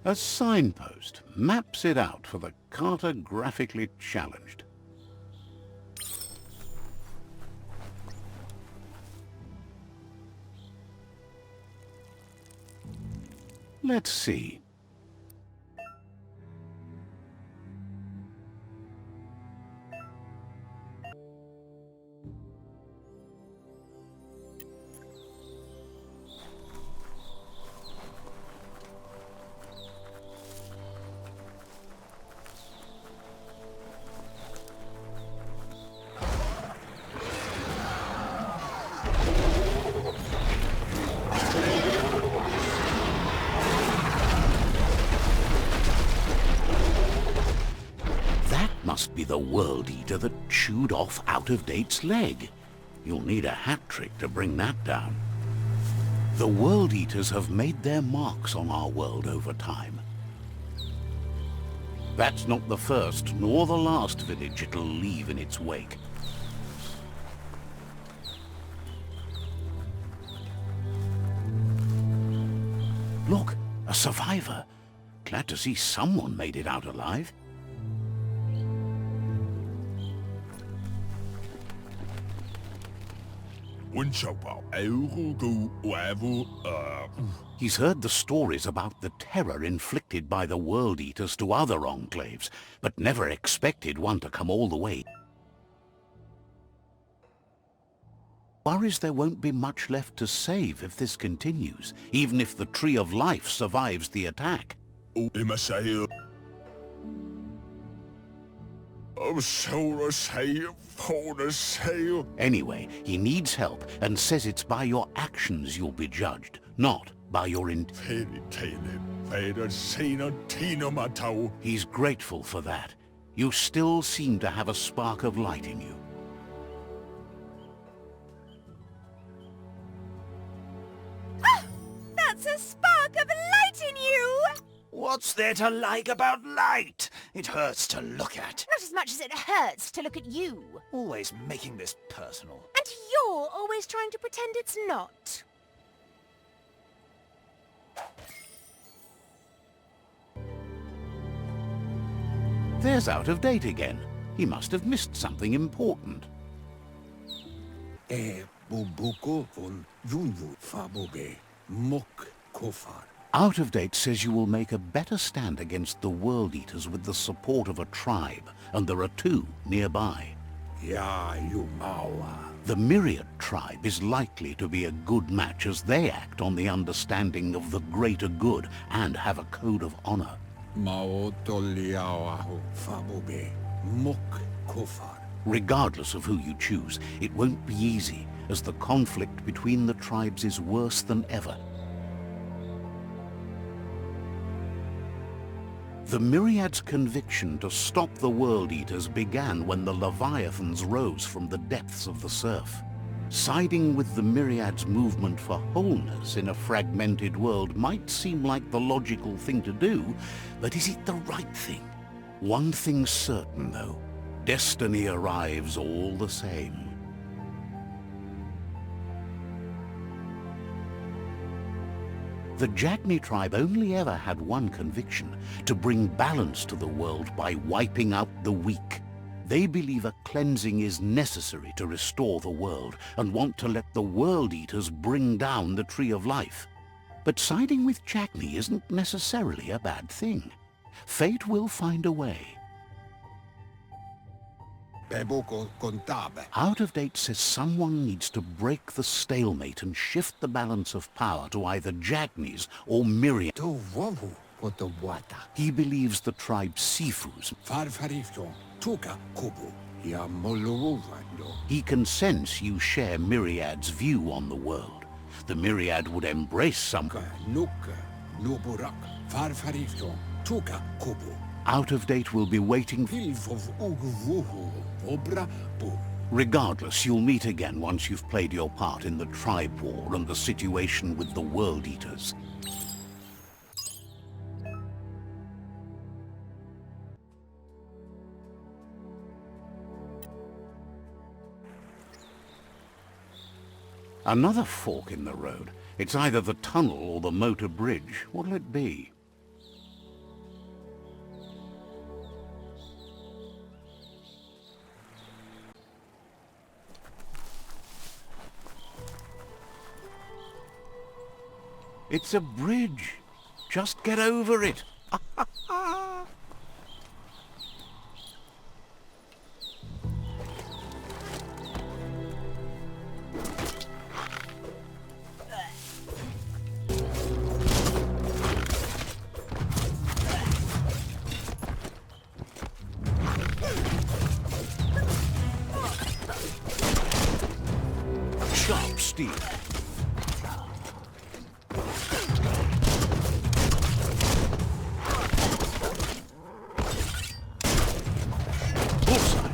A signpost maps it out for the cartographically challenged. Let's see. Must be the World Eater that chewed off Out-of-Date's leg. You'll need a hat trick to bring that down. The World Eaters have made their marks on our world over time. That's not the first nor the last village it'll leave in its wake. Look, a survivor. Glad to see someone made it out alive. He's heard the stories about the terror inflicted by the World Eaters to other enclaves, but never expected one to come all the way. Worries there won't be much left to save if this continues, even if the Tree of Life survives the attack. Anyway, he needs help and says it's by your actions you'll be judged, not by your He's grateful for that. You still seem to have a spark of light in you. Ah! That's a spark of light in you! What's there to like about light? It hurts to look at. Not as much as it hurts to look at you. Always making this personal. And you're always trying to pretend it's not. There's Out-of-Date again. He must have missed something important. Out-of-Date says you will make a better stand against the World Eaters with the support of a tribe, and there are two nearby. The Myriad tribe is likely to be a good match as they act on the understanding of the greater good and have a code of honor. Regardless of who you choose, it won't be easy, as the conflict between the tribes is worse than ever. The Myriad's conviction to stop the World Eaters began when the Leviathans rose from the depths of the surf. Siding with the Myriad's movement for wholeness in a fragmented world might seem like the logical thing to do, but is it the right thing? One thing's certain, though. Destiny arrives all the same. The J-D tribe only ever had one conviction, to bring balance to the world by wiping out the weak. They believe a cleansing is necessary to restore the world, and want to let the World Eaters bring down the Tree of Life. But siding with J-D isn't necessarily a bad thing. Fate will find a way. Out-of-Date says someone needs to break the stalemate and shift the balance of power to either J-D's or Myriad. He believes the tribe Sifus. He can sense you share Myriad's view on the world. The Myriad would embrace some... Out-of-Date will be waiting. Regardless, you'll meet again once you've played your part in the tribe war and the situation with the World Eaters. Another fork in the road. It's either the tunnel or the motor bridge. What'll it be? It's a bridge. Just get over it. Sharp steel. Bullseye.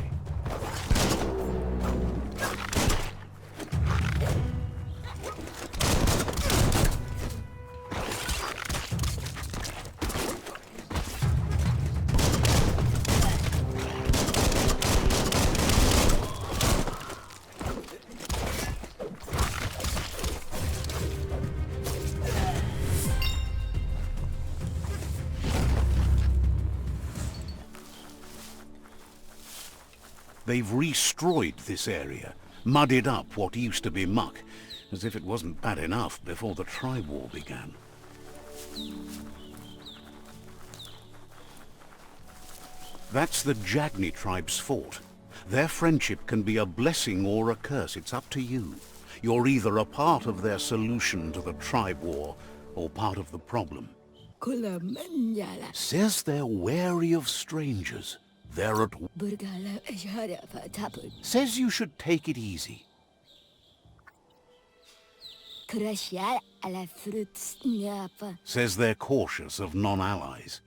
They've restroyed this area, muddied up what used to be muck, as if it wasn't bad enough before the tribe war began. That's the J-D tribe's fort. Their friendship can be a blessing or a curse. It's up to you. You're either a part of their solution to the tribe war, or part of the problem. Says they're wary of strangers. They're at... Says you should take it easy. Says they're cautious of non-allies.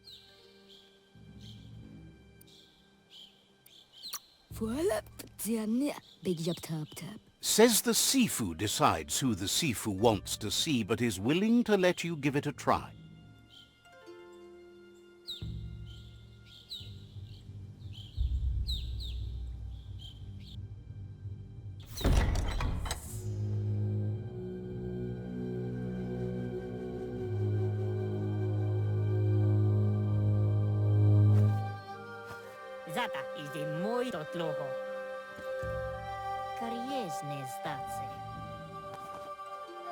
Says the Sifu decides who the Sifu wants to see, but is willing to let you give it a try. Zata is de muito tloho. Kariesne statse.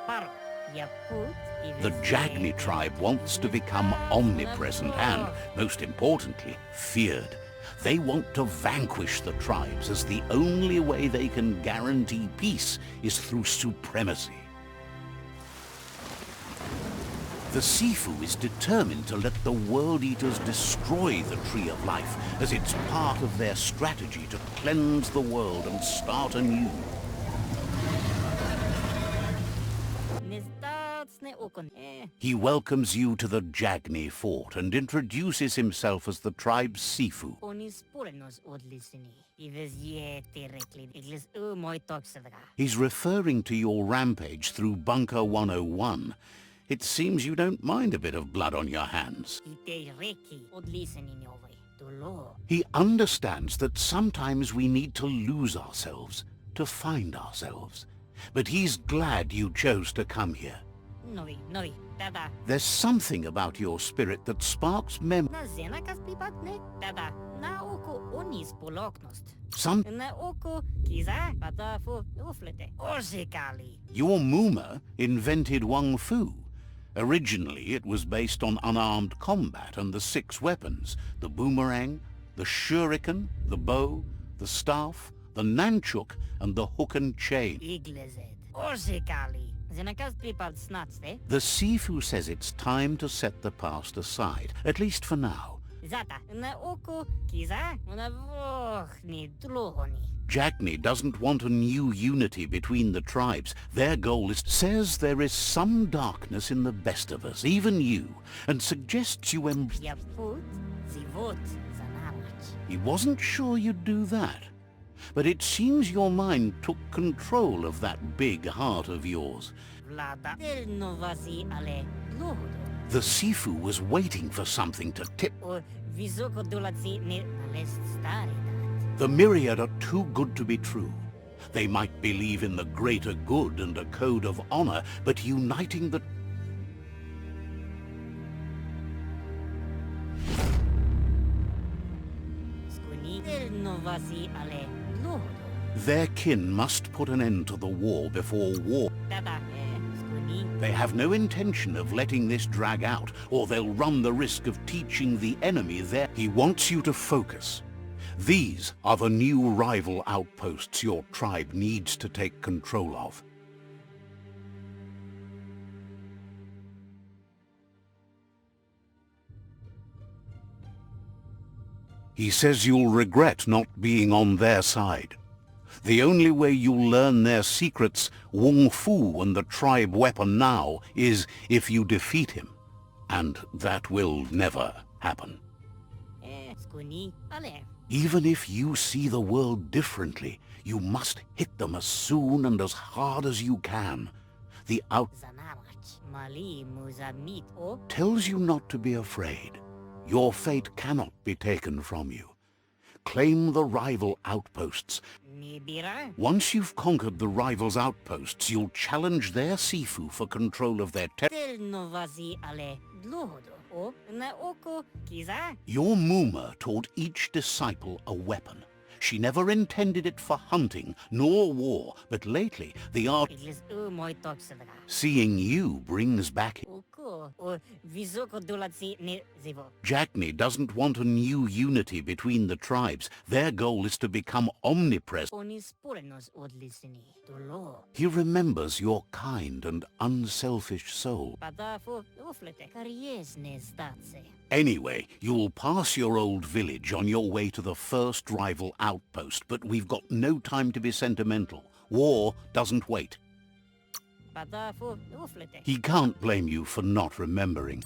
Paro, ya put. The J-D tribe wants to become omnipresent and, most importantly, feared. They want to vanquish the tribes, as the only way they can guarantee peace is through supremacy. The Sifu is determined to let the World Eaters destroy the Tree of Life, as it's part of their strategy to cleanse the world and start anew. He welcomes you to the J-D fort and introduces himself as the tribe's Sifu. He's referring to your rampage through Bunker 101. It seems you don't mind a bit of blood on your hands. He understands that sometimes we need to lose ourselves, to find ourselves. But he's glad you chose to come here. There's something about your spirit that sparks Your Muma invented Wung Fu. Originally, it was based on unarmed combat and the 6 weapons: the boomerang, the shuriken, the bow, the staff, the nunchuk, and the hook and chain. The Sifu says it's time to set the past aside, at least for now. J-D doesn't want a new unity between the tribes. Their goal is... Says there is some darkness in the best of us, even you, and suggests you He wasn't sure you'd do that. But it seems your mind took control of that big heart of yours. The Sifu was waiting for something to tip. The myriad are too good to be true. They might believe in the greater good and a code of honor, but uniting the... Their kin must put an end to the war before war... They have no intention of letting this drag out, or they'll run the risk of teaching the enemy their... He wants you to focus. These are the new rival outposts your tribe needs to take control of. He says you'll regret not being on their side. The only way you'll learn their secrets, Wung Fu and the tribe weapon now, is if you defeat him. And that will never happen. Skuni, ale. Even if you see the world differently, you must hit them as soon and as hard as you can. The out Zanamach, mali muzamit o. tells you not to be afraid. Your fate cannot be taken from you. Claim the rival outposts. Mibira. Once you've conquered the rival's outposts, you'll challenge their Sifu for control of their Tel novazi ale. Dlohodo. O. Na oko. Kiza. Your Muma taught each disciple a weapon. She never intended it for hunting, nor war, but lately the art Iglis u moi toksadaga. seeing you brings back... Oko. O. Vizoko dolatsi ne zivo. Jackney doesn't want a new unity between the tribes. Their goal is to become omnipresent. Onis porenos odlisini. Dolo. He remembers your kind and unselfish soul. Padafo. Uflete. Karies ne statse. Anyway, you'll pass your old village on your way to the first rival outpost, but we've got no time to be sentimental. War doesn't wait. Padafo. Uflete. He can't blame you for not remembering.